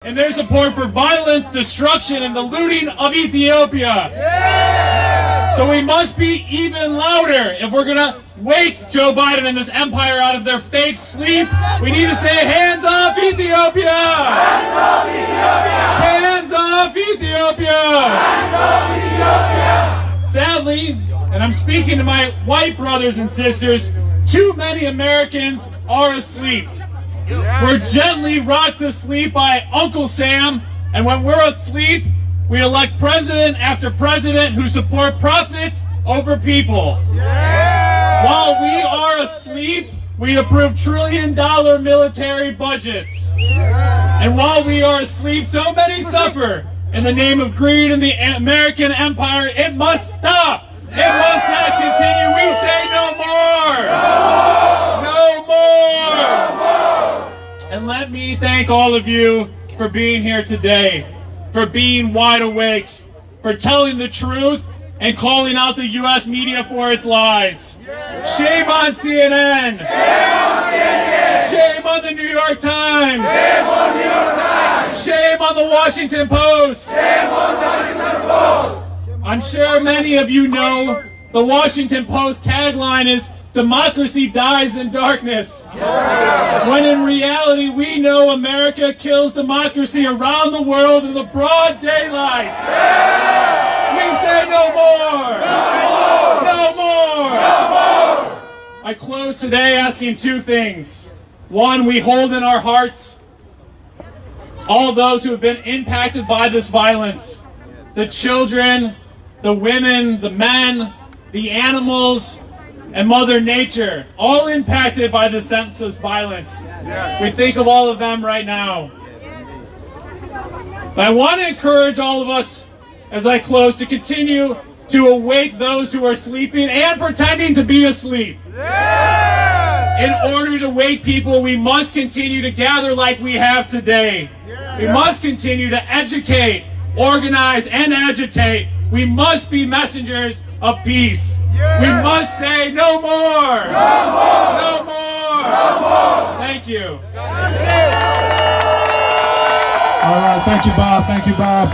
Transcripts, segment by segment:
and their support for violence, destruction, and the looting of Ethiopia. Yeah! So we must be even louder if we're gonna wake Joe Biden and this empire out of their fake sleep. We need to say, hands off Ethiopia! Hands off Ethiopia! Hands off Ethiopia! Hands off Ethiopia! Sadly, and I'm speaking to my white brothers and sisters, too many Americans are asleep. We're gently rocked to sleep by Uncle Sam, and when we're asleep, we elect president after president who support profits over people. Yeah. While we are asleep, we approve trillion-dollar military budgets. Yeah. And while we are asleep, so many suffer in the name of greed and the American empire. It must stop. It must not continue. We say no more. No more. No more. And let me thank all of you for being here today, for being wide awake, for telling the truth and calling out the U.S. media for its lies. Shame on CNN. Shame on CNN. Shame on the New York Times. Shame on New York Times. Shame on the Washington Post. Shame on Washington Post. I'm sure many of you know the Washington Post tagline is "Democracy dies in darkness." When in reality, we know America kills democracy around the world in the broad daylight. We say no more. No more. No more. I close today asking two things. One, we hold in our hearts all those who have been impacted by this violence. The children, the women, the men, the animals, and Mother Nature, all impacted by the senseless violence. We think of all of them right now. But I want to encourage all of us, as I close, to continue to awake those who are sleeping and pretending to be asleep. In order to wake people, we must continue to gather like we have today. We must continue to educate, organize, and agitate. We must be messengers of peace. We must say no more. No more. No more. No more. Thank you. All right, thank you, Bob. Thank you, Bob.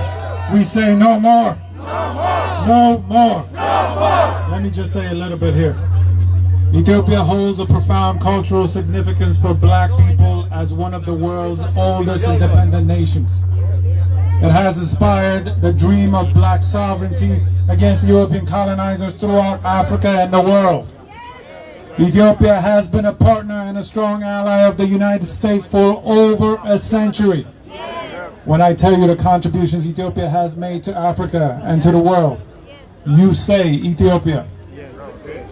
We say no more. No more. No more. No more. Let me just say a little bit here. Ethiopia holds a profound cultural significance for black people as one of the world's oldest independent nations. It has inspired the dream of black sovereignty against European colonizers throughout Africa and the world. Ethiopia has been a partner and a strong ally of the United States for over a century. When I tell you the contributions Ethiopia has made to Africa and to the world, you say Ethiopia.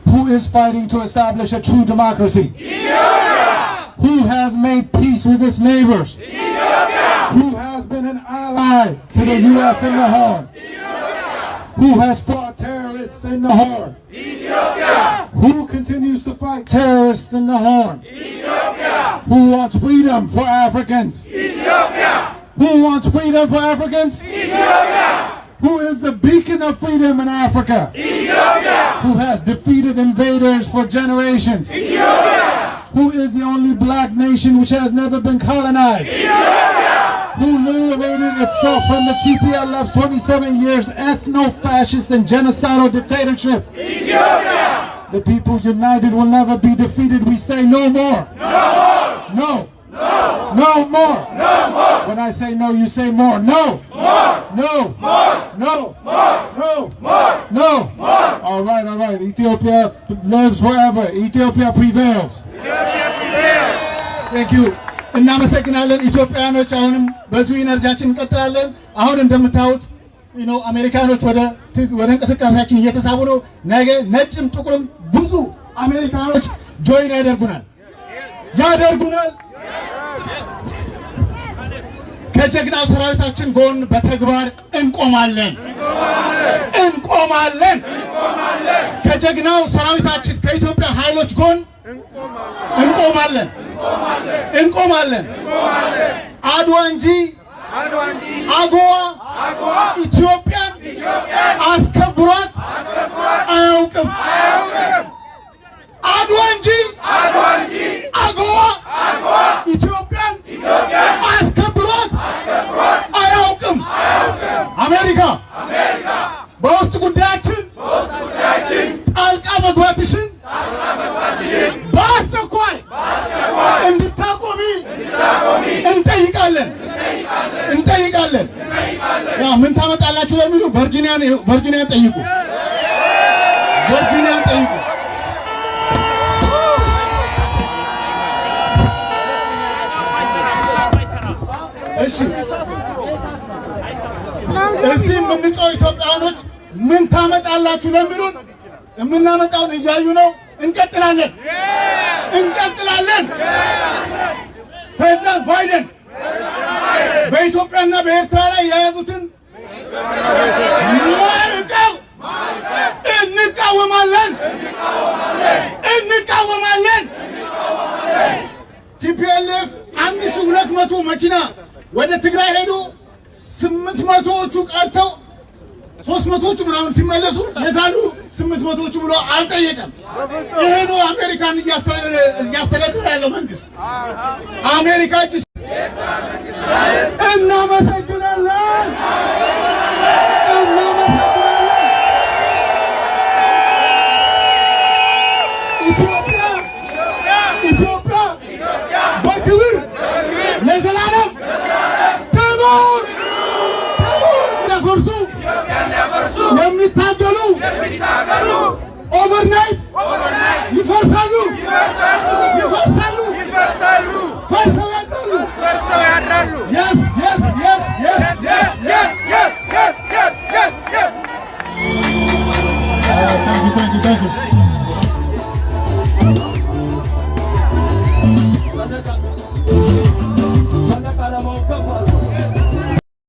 Who is fighting to establish a true democracy? Ethiopia! Who has made peace with its neighbors? Ethiopia! Who has been an ally to the U.S. in the Horn? Ethiopia! Who has fought terrorists in the Horn? Ethiopia! Who continues to fight terrorists in the Horn? Ethiopia! Who wants freedom for Africans? Ethiopia! Who wants freedom for Africans? Ethiopia! Who is the beacon of freedom in Africa? Ethiopia! Who has defeated invaders for generations? Ethiopia! Who is the only black nation which has never been colonized? Ethiopia! Who liberated itself from the TPLF's 27 years ethno-fascist and genocidal dictatorship? Ethiopia! The people united will never be defeated. We say no more. No! No! No! No more! No more! When I say no, you say more. No! More! No! More! No! More! No! More! No! More! All right, all right. Ethiopia lives forever. Ethiopia prevails. Ethiopia prevails. Thank you. እናመሰግናለን ኢትዮጵያኖች። አሁንም በዚሁ ኢነርጂያችን እንቀጥላለን። አሁን እንደምታዩት አሜሪካኖች ወደ እንቅስቃሴያችን እየተሳቡ ነው። ነገ ነጭም ጥቁርም ብዙ አሜሪካኖች ጆይን ያደርጉናል። ከጀግናው ሰራዊታችን ጎን በተግባር እንቆማለን። ከጀግናው ሰራዊታችን ከኢትዮጵያ ኃይሎች ጎን እንቆማለን። አድዋ እንጂ አጎዋ ኢትዮጵያን አስከብሯት አያውቅም። አድዋ እንጂ አጎዋ ኢትዮጵያን አስከብሯት አሜሪካ በውስጥ ጉዳያችን ጣልቃ መግባትሽን በአስቸኳይ እንድታቆሚ እንጠይቃለን። ያ ምን ታመጣላችሁ ለሚሉ ቨርጂኒያን ጠይቁ። እሺ እዚህ የምንጮህ ኢትዮጵያውያኖች ምን ታመጣላችሁ ለሚሉን የምናመጣውን እያዩ ነው። እንቀጥላለን። ፕሬዝዳንት ባይደን በኢትዮጵያና በኤርትራ ላይ የያዙትን ማዕቀብ እንቃወማለን። ቲፒኤልኤፍ 1200 መኪና ወደ ትግራይ ሄዱ። 800ዎቹ ቀርተው 300ዎቹ ምናምን ሲመለሱ የታሉ 800ዎቹ ብሎ አልጠየቀም። ይሄ ነው አሜሪካን እያስተዳደረ ያለው መንግስት። አሜሪካ እናመሰግናለን። ኢትዮጵያ በክብር ለዘላለም ትኑር። የሚታገሉ ኦቨርናይት ይፈርሳሉ።